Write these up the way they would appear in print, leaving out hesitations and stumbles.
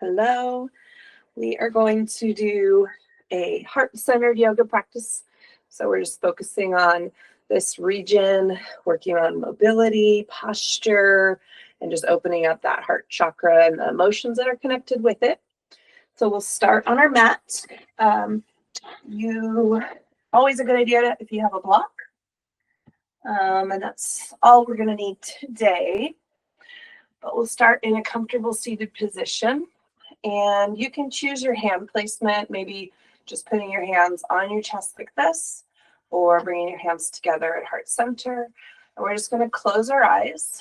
Hello. We are going to do a heart-centered yoga practice. So we're just focusing on this region, working on mobility, posture, and just opening up that heart chakra and the emotions that are connected with it. So we'll start on our mat. You always a good idea if you have a block. And that's all we're going to need today. But we'll start in a comfortable seated position. And you can choose your hand placement, maybe just putting your hands on your chest like this, or bringing your hands together at heart center. And we're just going to close our eyes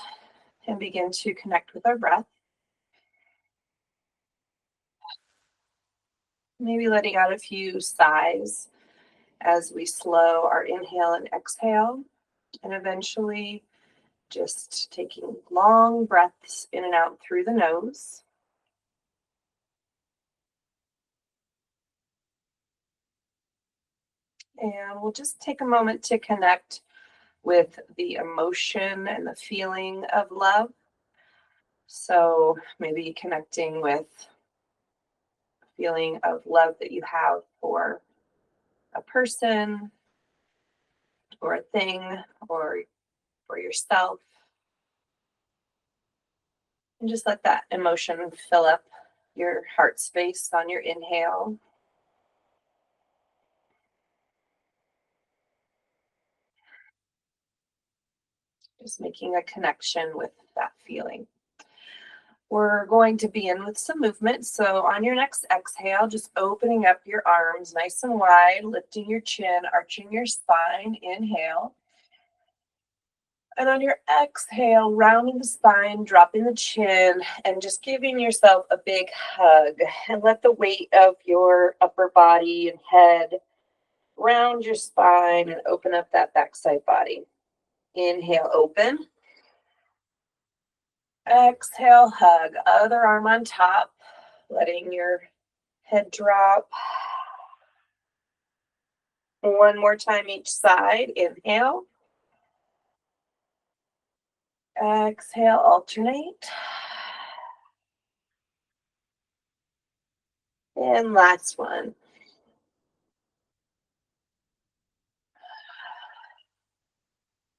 and begin to connect with our breath. Maybe letting out a few sighs as we slow our inhale and exhale, and eventually just taking long breaths in and out through the nose. And we'll just take a moment to connect with the emotion and the feeling of love. So maybe connecting with a feeling of love that you have for a person or a thing or for yourself. And just let that emotion fill up your heart space on your inhale. Just making a connection with that feeling. We're going to begin with some movement. So on your next exhale, just opening up your arms nice and wide, lifting your chin, arching your spine. Inhale. And on your exhale, rounding the spine, dropping the chin, and just giving yourself a big hug. And let the weight of your upper body and head round your spine and open up that backside body. Inhale, open. Exhale, hug. Other arm on top, letting your head drop. One more time each side. Inhale. Exhale, alternate. And last one.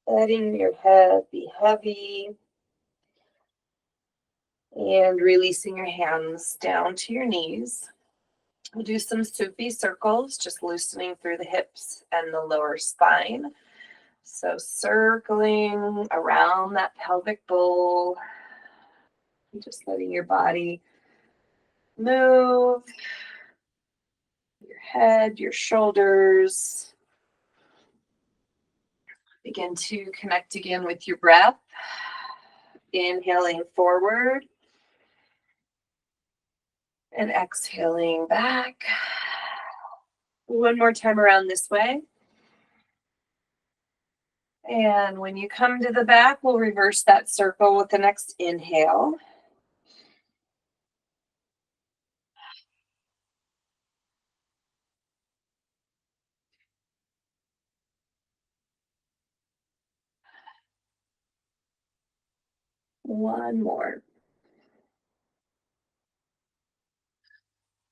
Letting your head be heavy. And releasing your hands down to your knees. We'll do some Sufi circles, just loosening through the hips and the lower spine. So circling around that pelvic bowl, just letting your body move, your head, your shoulders. Begin to connect again with your breath. Inhaling forward and exhaling back. One more time around this way. And when you come to the back, we'll reverse that circle with the next inhale. One more.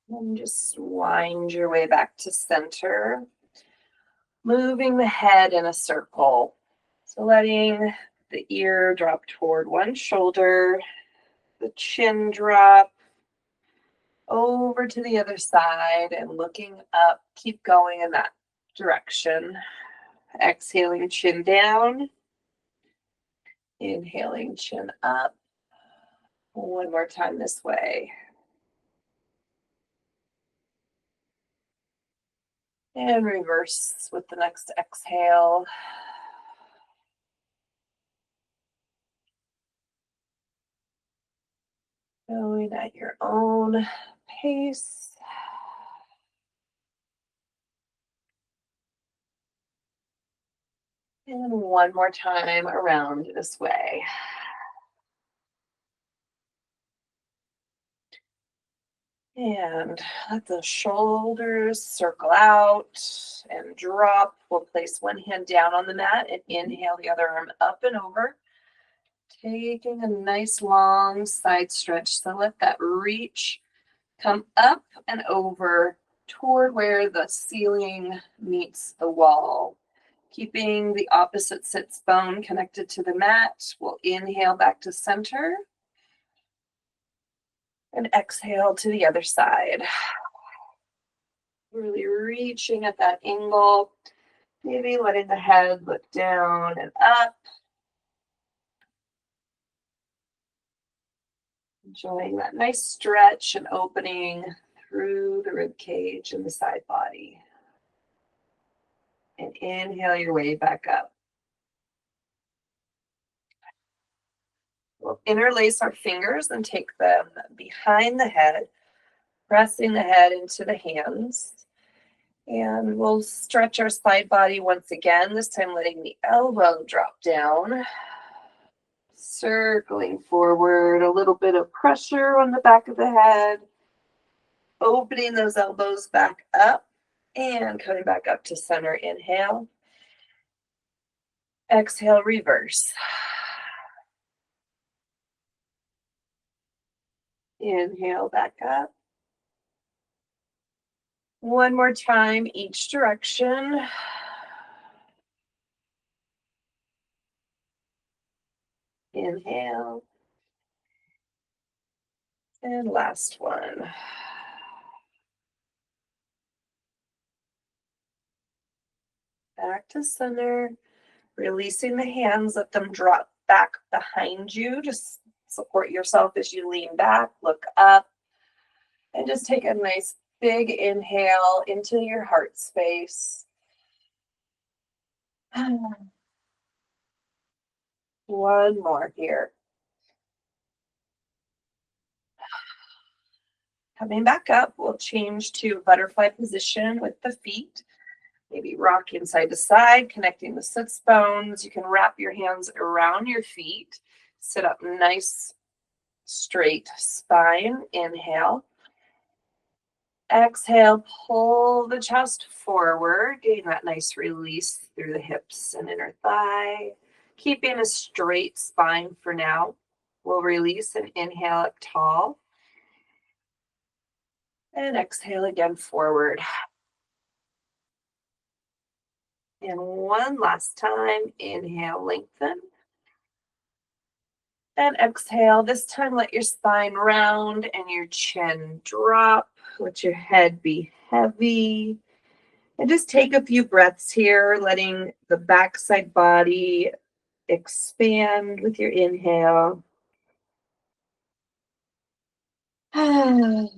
And just wind your way back to center. Moving the head in a circle. So letting the ear drop toward one shoulder, the chin drop over to the other side and looking up. Keep going in that direction. Exhaling, chin down. Inhaling, chin up. One more time this way. And reverse with the next exhale. Going at your own pace. And one more time around this way. And let the shoulders circle out and drop. We'll place one hand down on the mat and inhale the other arm up and over. Taking a nice long side stretch. So let that reach Come up and over toward where the ceiling meets the wall. Keeping the opposite sits bone connected to the mat, we'll inhale back to center and exhale to the other side. Really reaching at that angle, maybe letting the head look down and up. Enjoying that nice stretch and opening through the rib cage and the side body. And inhale your way back up. We'll interlace our fingers and take them behind the head, pressing the head into the hands. And we'll stretch our side body once again, this time letting the elbow drop down. Circling forward, a little bit of pressure on the back of the head. Opening those elbows back up and coming back up to center. Inhale. Exhale, reverse. Inhale, back up. One more time, each direction. Inhale. And last one. Back to center. Releasing the hands, let them drop back behind you. Just support yourself as you lean back, look up, and just take a nice big inhale into your heart space. One more here. Coming back up, we'll change to butterfly position with the feet. Maybe rocking side to side, connecting the sits bones. You can wrap your hands around your feet. Sit up nice, straight spine. Inhale. Exhale, pull the chest forward, getting that nice release through the hips and inner thigh. Keeping a straight spine for now. We'll release and inhale up tall. And exhale again forward. And one last time, inhale, lengthen. And exhale, this time let your spine round and your chin drop. Let your head be heavy. And just take a few breaths here, letting the backside body expand with your inhale. And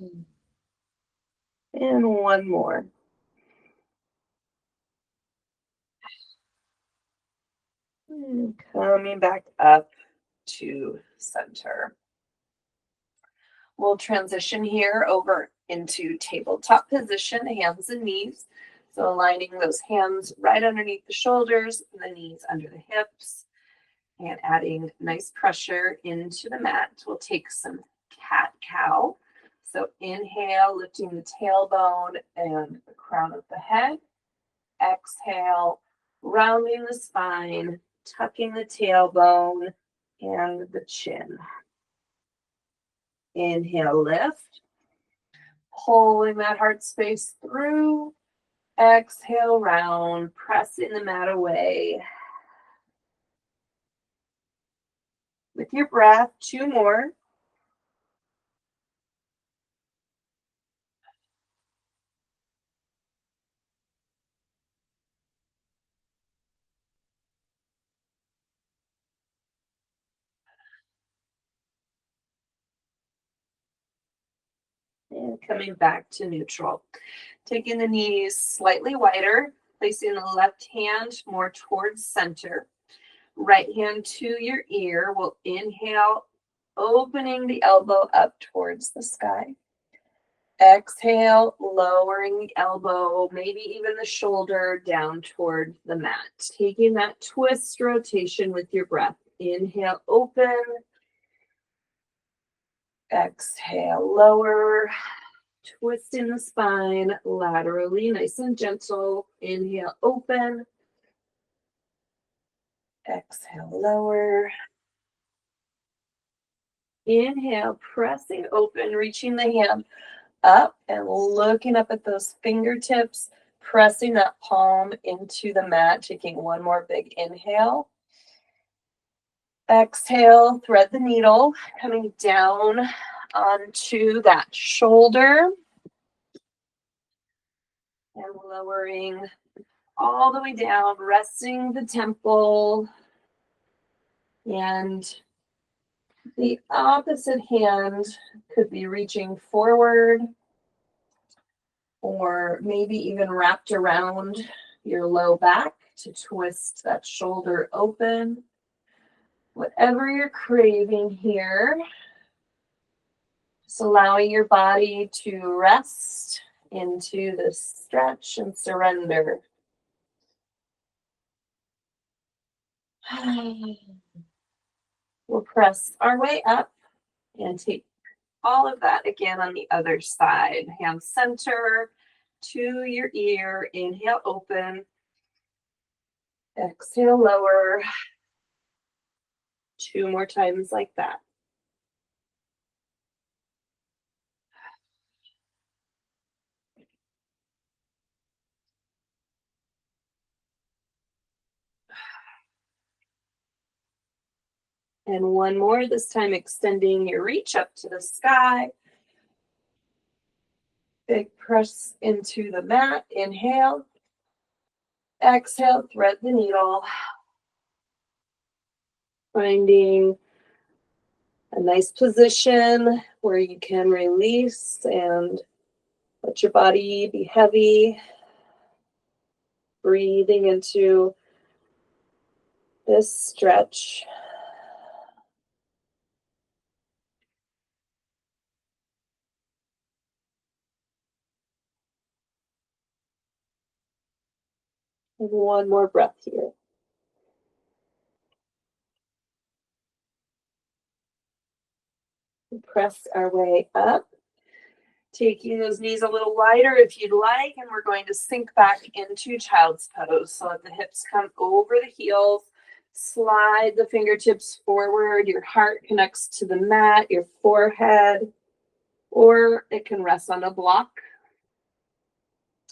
one more. And coming back up to center. We'll transition here over into tabletop position, hands and knees. So aligning those hands right underneath the shoulders and the knees under the hips and adding nice pressure into the mat. We'll take some cat-cow. So inhale, lifting the tailbone and the crown of the head. Exhale, rounding the spine, tucking the tailbone and the chin. Inhale, lift. Pulling that heart space through. Exhale, round, pressing the mat away. With your breath, two more. And coming back to neutral. Taking the knees slightly wider, placing the left hand more towards center. Right hand to your ear. We'll inhale, opening the elbow up towards the sky. Exhale, lowering the elbow, maybe even the shoulder down toward the mat. Taking that twist rotation with your breath. Inhale, open. Exhale, lower. Twisting the spine laterally, nice and gentle. Inhale, open. Exhale, lower. Inhale, pressing open, reaching the hand up and looking up at those fingertips, pressing that palm into the mat, taking one more big inhale. Exhale, thread the needle, coming down onto that shoulder and lowering all the way down, resting the temple, and the opposite hand could be reaching forward or maybe even wrapped around your low back to twist that shoulder open. Whatever you're craving here, just allowing your body to rest into this stretch and surrender. We'll press our way up and take all of that again on the other side. Hand center to your ear. Inhale, open. Exhale, lower. 2 more times like that. And one more, this time extending your reach up to the sky. Big press into the mat. Inhale. Exhale, thread the needle. Finding a nice position where you can release and let your body be heavy. Breathing into this stretch. And one more breath here. Press our way up. Taking those knees a little wider if you'd like, and we're going to sink back into child's pose. So let the hips come over the heels. Slide the fingertips forward. Your heart connects to the mat, your forehead, or it can rest on a block.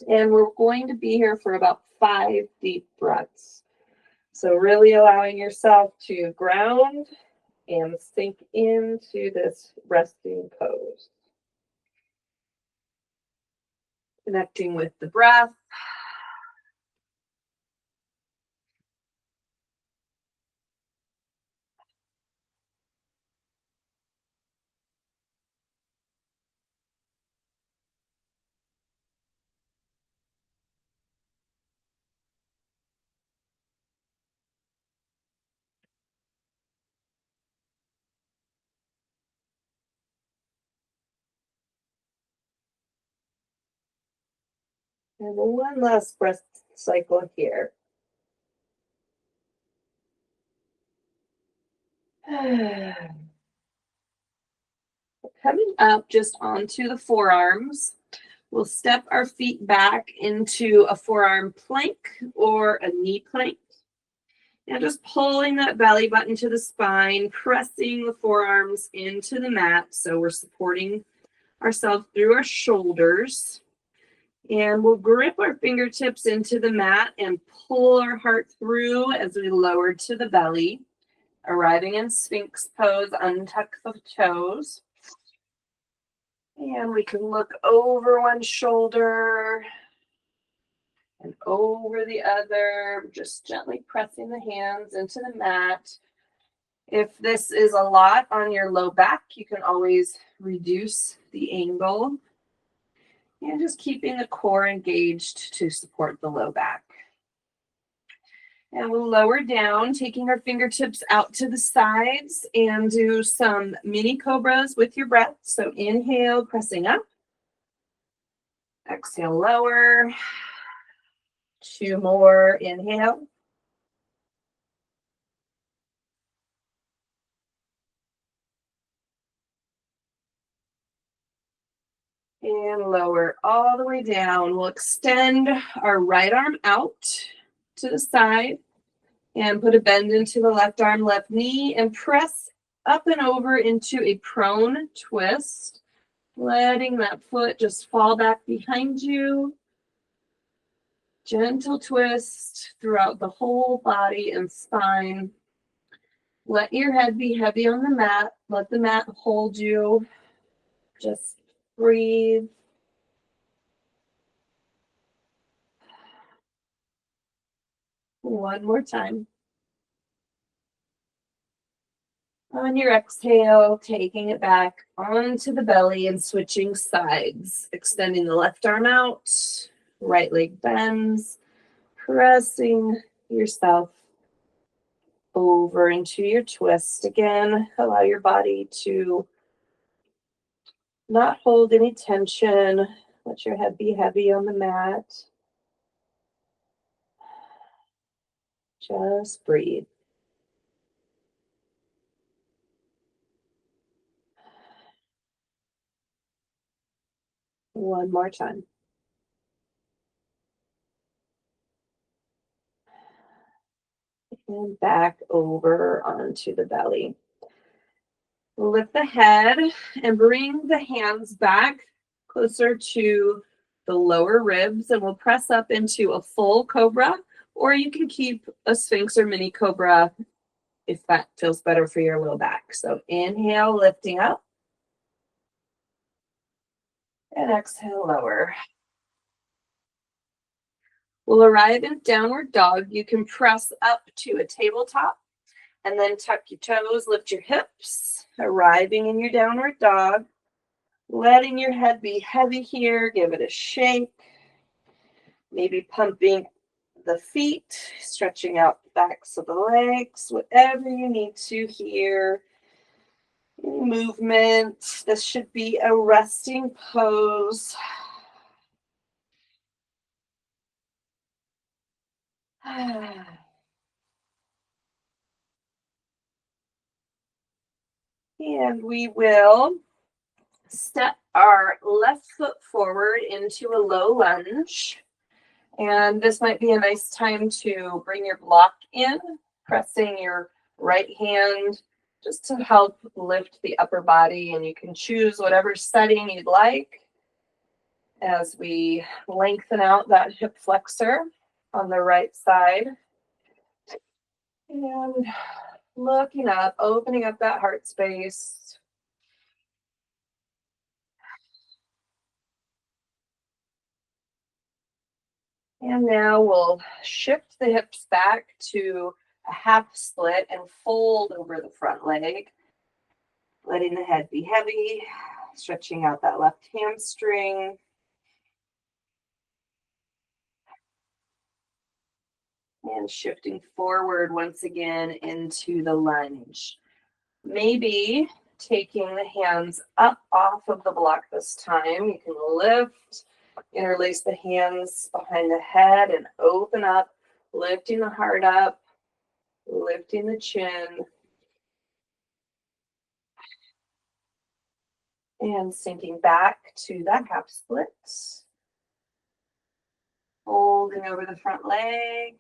And we're going to be here for about 5 deep breaths. So really allowing yourself to ground and sink into this resting pose. Connecting with the breath. And one last breath cycle here. Coming up just onto the forearms, we'll step our feet back into a forearm plank or a knee plank. And just pulling that belly button to the spine, pressing the forearms into the mat. So we're supporting ourselves through our shoulders. And we'll grip our fingertips into the mat and pull our heart through as we lower to the belly. Arriving in Sphinx pose, untuck the toes. And we can look over one shoulder and over the other, just gently pressing the hands into the mat. If this is a lot on your low back, you can always reduce the angle. And just keeping the core engaged to support the low back. And we'll lower down, taking our fingertips out to the sides and do some mini cobras with your breath. So inhale, pressing up. Exhale, lower. 2 more, inhale. And lower all the way down. We'll extend our right arm out to the side and put a bend into the left arm, left knee, and press up and over into a prone twist. Letting that foot just fall back behind you. Gentle twist throughout the whole body and spine. Let your head be heavy on the mat. Let the mat hold you. Just breathe. One more time. On your exhale, taking it back onto the belly and switching sides. Extending the left arm out, right leg bends, pressing yourself over into your twist. Again, allow your body to not hold any tension. Let your head be heavy on the mat. Just breathe. One more time. And back over onto the belly. Lift the head and bring the hands back closer to the lower ribs, and we'll press up into a full cobra, or you can keep a sphinx or mini cobra if that feels better for your low back. So inhale, lifting up, and exhale, lower. We'll arrive in downward dog. You can press up to a tabletop and then tuck your toes, lift your hips, arriving in your downward dog. Letting your head be heavy here, give it a shake. Maybe pumping the feet, stretching out the backs of the legs, whatever you need to here. Movement. This should be a resting pose. And we will step our left foot forward into a low lunge. And this might be a nice time to bring your block in, pressing your right hand just to help lift the upper body. And you can choose whatever setting you'd like as we lengthen out that hip flexor on the right side. And looking up, opening up that heart space. And now we'll shift the hips back to a half split and fold over the front leg, letting the head be heavy, stretching out that left hamstring. And shifting forward once again into the lunge. Maybe taking the hands up off of the block this time. You can lift, interlace the hands behind the head and open up, lifting the heart up, lifting the chin. And sinking back to that half split. Folding over the front leg.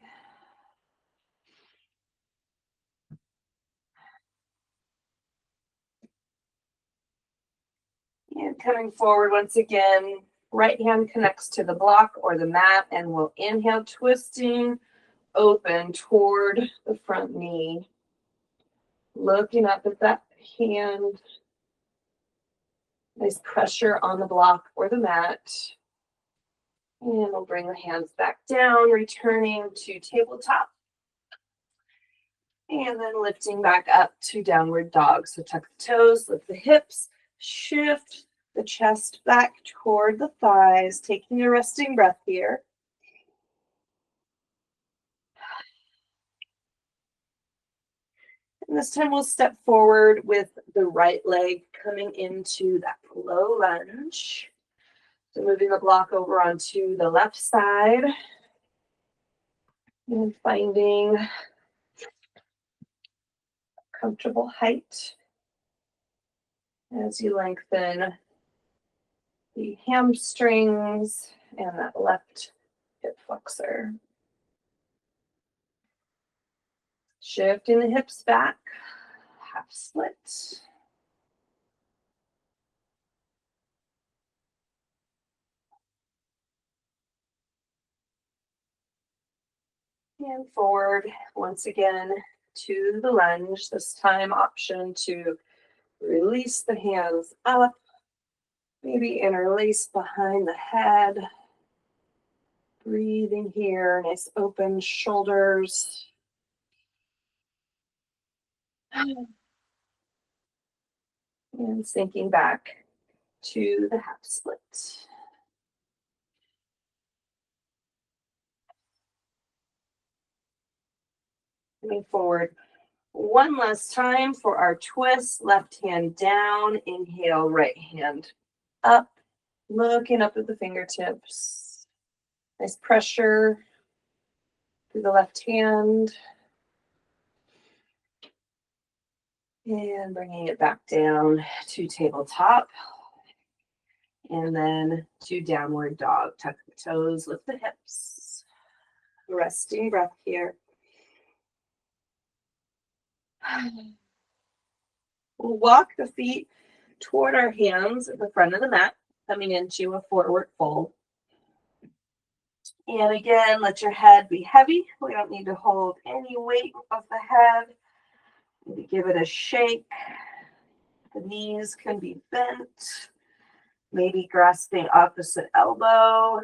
And coming forward once again, right hand connects to the block or the mat, and we'll inhale, twisting open toward the front knee. Looking up at that hand. Nice pressure on the block or the mat. And we'll bring the hands back down, returning to tabletop. And then lifting back up to downward dog. So tuck the toes, lift the hips, shift the chest back toward the thighs, taking a resting breath here. And this time we'll step forward with the right leg coming into that low lunge. So moving the block over onto the left side and finding comfortable height as you lengthen the hamstrings and that left hip flexor. Shifting the hips back, half split. And forward once again to the lunge. This time option to release the hands up, maybe interlace behind the head. Breathing here, nice open shoulders. And sinking back to the half split. Coming forward one last time for our twist. Left hand down, inhale, right hand up, looking up at the fingertips. Nice pressure through the left hand. And bringing it back down to tabletop. And then to downward dog. Tuck the toes, lift the hips. Resting breath here. We'll walk the feet toward our hands at the front of the mat, coming into a forward fold. And again, let your head be heavy. We don't need to hold any weight of the head. Maybe give it a shake. The knees can be bent. Maybe grasping opposite elbow.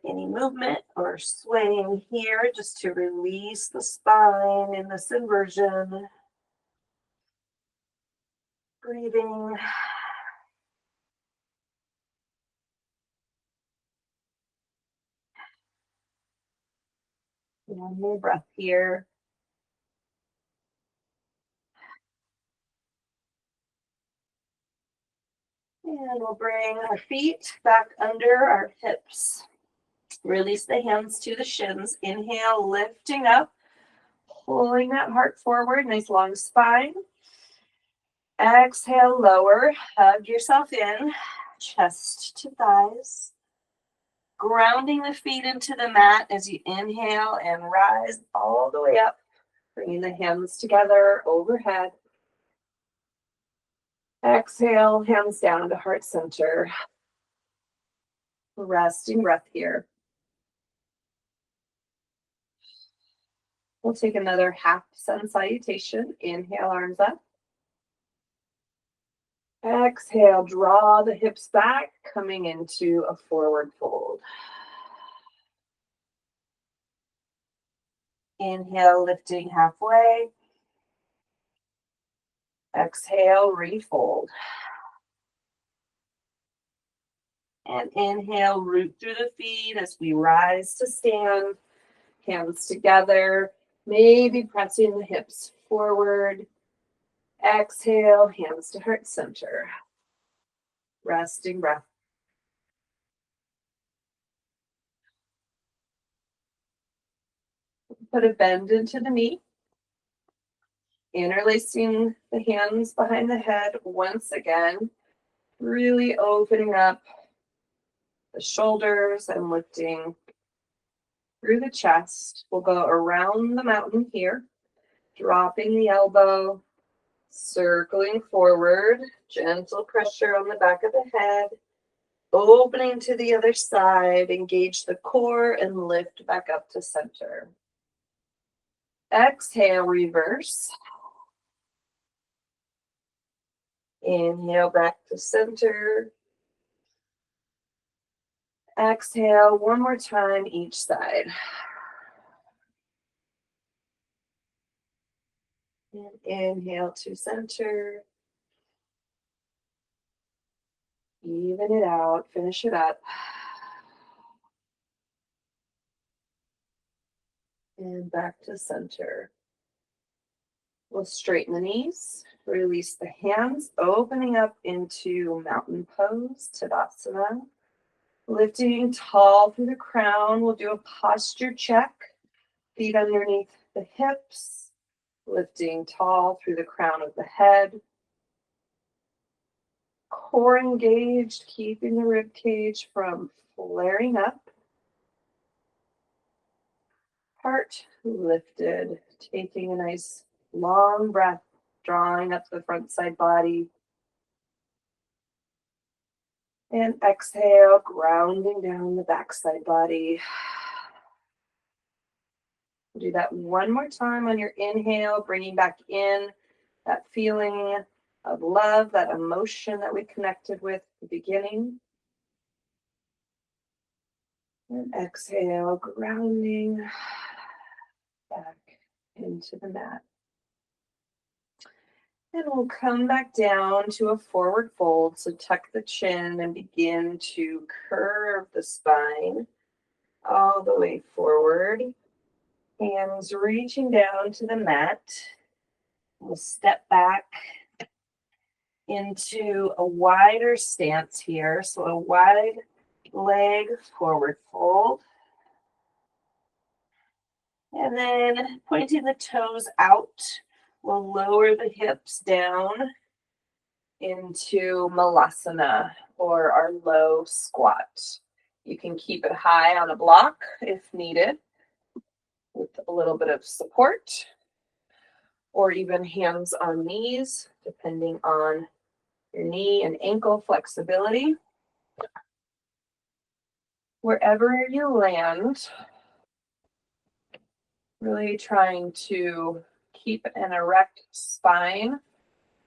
Any movement or swaying here just to release the spine in this inversion. Breathing. One more breath here. And we'll bring our feet back under our hips. Release the hands to the shins. Inhale, lifting up, pulling that heart forward, nice long spine. Exhale, lower, hug yourself in, chest to thighs. Grounding the feet into the mat as you inhale and rise all the way up, bringing the hands together overhead. Exhale, hands down to heart center. Resting breath here. We'll take another half sun salutation. Inhale, arms up. Exhale, draw the hips back, coming into a forward fold. Inhale, lifting halfway. Exhale, refold. And inhale, root through the feet as we rise to stand. Hands together, maybe pressing the hips forward. Exhale, hands to heart center. Resting breath. Put a bend into the knee. Interlacing the hands behind the head once again. Really opening up the shoulders and lifting through the chest. We'll go around the mountain here, dropping the elbow, circling forward, gentle pressure on the back of the head, opening to the other side, engage the core and lift back up to center. Exhale, reverse. Inhale back to center. Exhale one more time each side. And inhale to center. Even it out, finish it up. And back to center. We'll straighten the knees, release the hands, opening up into mountain pose, Tadasana. Lifting tall through the crown, we'll do a posture check. Feet underneath the hips, lifting tall through the crown of the head. Core engaged, keeping the rib cage from flaring up. Heart lifted, taking a nice long breath, drawing up the front side body. And exhale, grounding down the back side body. Do that one more time on your inhale, bringing back in that feeling of love, that emotion that we connected with at the beginning. And exhale, grounding back into the mat. And we'll come back down to a forward fold. So tuck the chin and begin to curve the spine all the way forward. Hands reaching down to the mat. We'll step back into a wider stance here. So a wide leg forward fold. And then pointing the toes out, we'll lower the hips down into Malasana, or our low squat. You can keep it high on a block if needed, with a little bit of support, or even hands on knees, depending on your knee and ankle flexibility. Wherever you land, really trying to keep an erect spine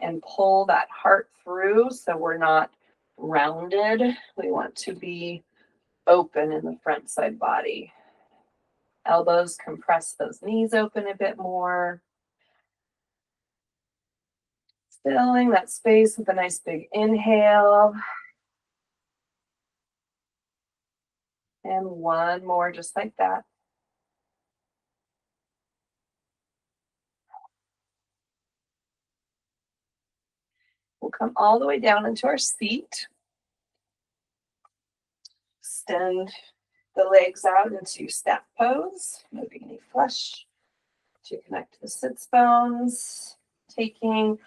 and pull that heart through so we're not rounded. We want to be open in the front side body. Elbows compress those knees open a bit more. Filling that space with a nice big inhale. And one more just like that. We'll come all the way down into our seat. Extend the legs out into step pose, moving knee flush to connect to the sits bones. Taking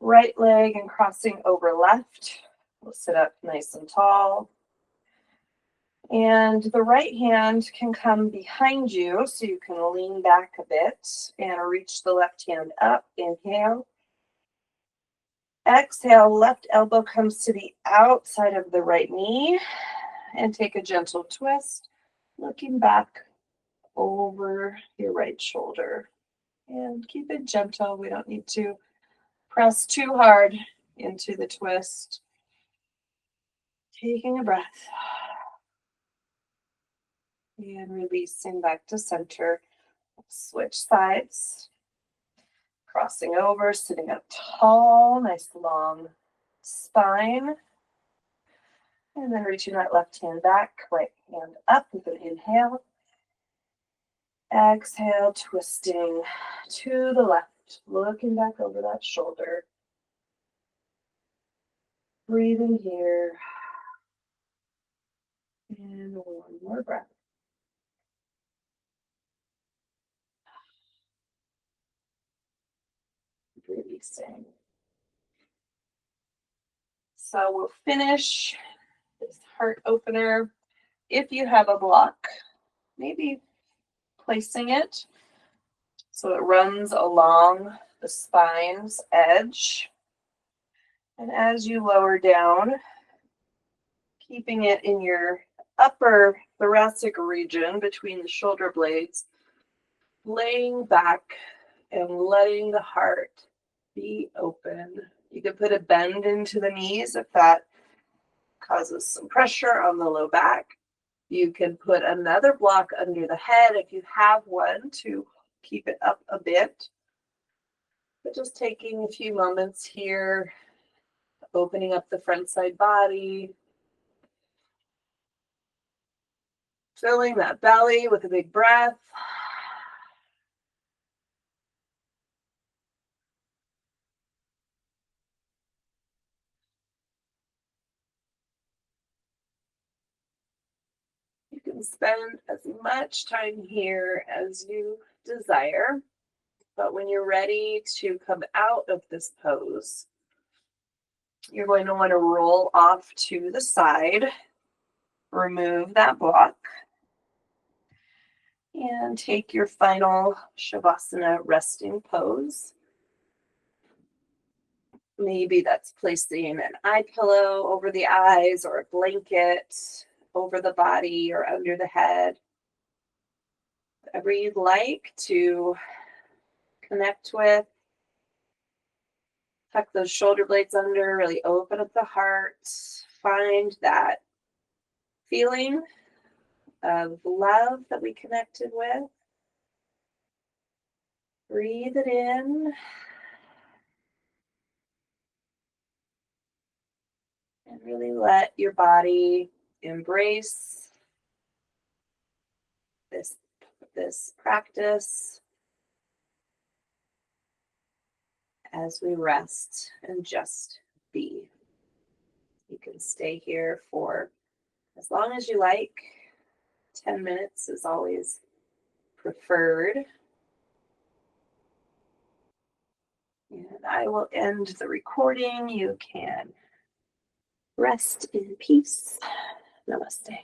right leg and crossing over left. We'll sit up nice and tall. And the right hand can come behind you so you can lean back a bit and reach the left hand up. Inhale. Exhale, left elbow comes to the outside of the right knee and take a gentle twist, looking back over your right shoulder. And keep it gentle. We don't need to press too hard into the twist. Taking a breath. And releasing back to center. Switch sides. Crossing over, sitting up tall, nice long spine. And then reaching that left hand back, right hand up with an inhale. Exhale, twisting to the left, looking back over that shoulder. Breathing here. And one more breath. Releasing. So we'll finish this heart opener. If you have a block, maybe placing it so it runs along the spine's edge. And as you lower down, keeping it in your upper thoracic region between the shoulder blades, laying back and letting the heart be open. You can put a bend into the knees if that causes some pressure on the low back. You can put another block under the head if you have one to keep it up a bit. But just taking a few moments here, opening up the front side body, filling that belly with a big breath. You can spend as much time here as you desire, but when you're ready to come out of this pose, you're going to want to roll off to the side, remove that block, and take your final Shavasana resting pose. Maybe that's placing an eye pillow over the eyes or a blanket over the body or under the head. whoever you'd like to connect with. Tuck those shoulder blades under, really open up the heart. Find that feeling of love that we connected with. Breathe it in. And really let your body embrace this practice as we rest and just be. You can stay here for as long as you like. 10 minutes is always preferred. And I will end the recording. You can rest in peace. Namaste.